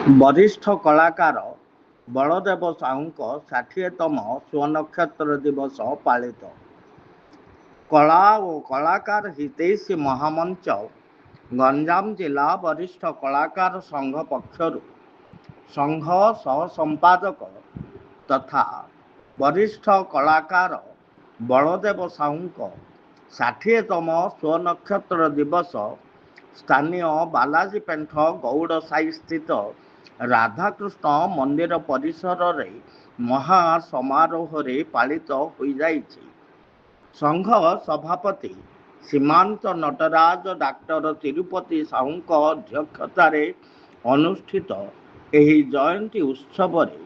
वरिष्ठ कलाकार बलदेव साहू 60तम स्वनक्षत्र दिवस पालित। कला और कलाकार हितैषी महामंच गंजाम जिला वरिष्ठ कलाकार संघ पक्षर संघ सह संपादक तथा वरिष्ठ कलाकार बलदेव साहू 60तम स्वनक्षत्र दिवस स्थानीय बालाजी पेंठ गौड़ साई स्थित राधाकृष्ण मंदिर परिसर रे महा समारोह रे पालित हो जाइछि। संघ सभापति सीमांत नटराज डॉक्टर तिरुपति साहू अध्यक्षतार अनुष्ठित एही जयंती उत्सव रे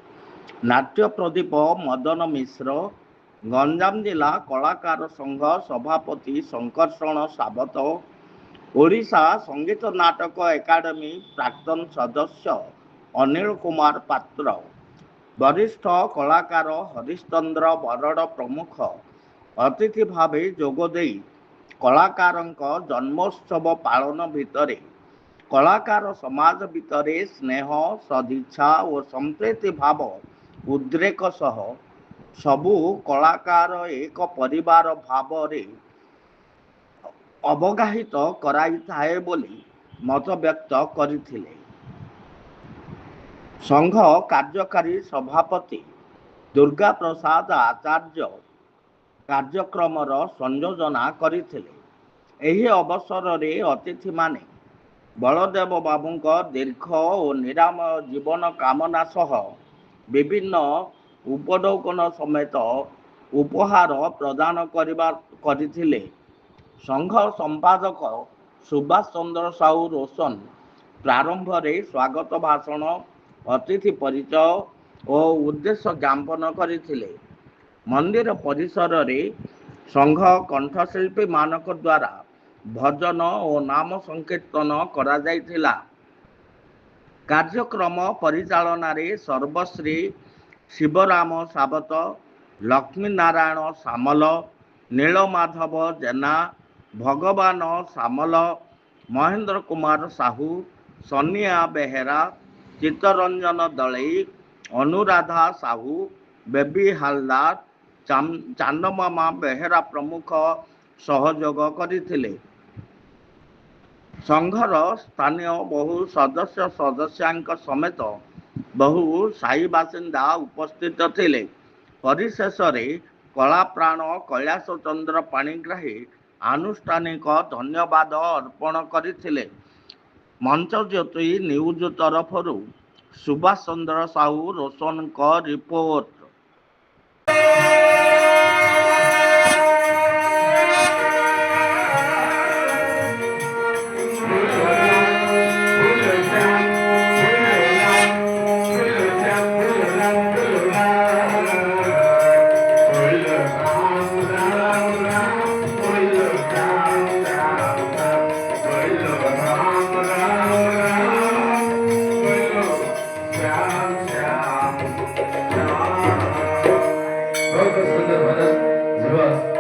नाट्य प्रदीप मदन मिश्र, गंजाम जिला कलाकार संघ सभापति शंकरषण सावत, ओडिशा संगीत नाटक एकाडेमी प्राक्तन सदस्य अनिल कुमार पात्र, वरिष्ठ कलाकार हरिश्चंद्र बरड़ प्रमुख अतिथि भावे जोगदे कलाकारंक जन्मोत्सव पालन भितरे कलाकार समाज भितरे स्नेह सदिच्छा और संप्रीति भाव उद्रेक सह सबु कलाकार एक परिवार भाव रे अवगाहित कराई थाए बोली मत व्यक्त करथिले। संघ कार्यकारी सभापति दुर्गा प्रसाद आचार्य कार्यक्रम संयोजना करथिले। एही अवसर रे अतिथि माने बलदेव बाबूंक दीर्घ और निरामय जीवन कामना सह विभिन्न उपढौकन समेत उपहार प्रदान करथिले। संघ संपादक सुभाष चंद्र साहू रोशन प्रारंभ रे स्वागत भाषण, अतिथि परिचय और उद्देश्य ज्ञापन करथिले। मंदिर परिसर रे संघ कंठशिल्पी मानक द्वारा भजन और नाम संकीर्तन करा जायतिला। कार्यक्रम परिचालना रे सर्वश्री शिवराम सावत, लक्ष्मी नारायण सामल, नीलमाधव जेना, भगवान सामल, महेंद्र कुमार साहू, सोनिया बेहेरा, चित्तरंजन दलई, अनुराधा साहू, बेबी हालदार, चांदमामा बेहेरा प्रमुख सहयोग करथिले। संघर स्थानीय बहु सदस्य सदस्यांक समेत बहु साई बासिंदा उपस्थित थिले। परिशेष रे कला प्राण कैलाश चंद्र पाणिग्राही आनुष्ठानिक धन्यवाद अर्पण करथिले। मंच ज्योति न्यूज तरफरु सुभाष चंद्र साहू रोशन का रिपोर्ट। बहुत सुंदर भजन जीवन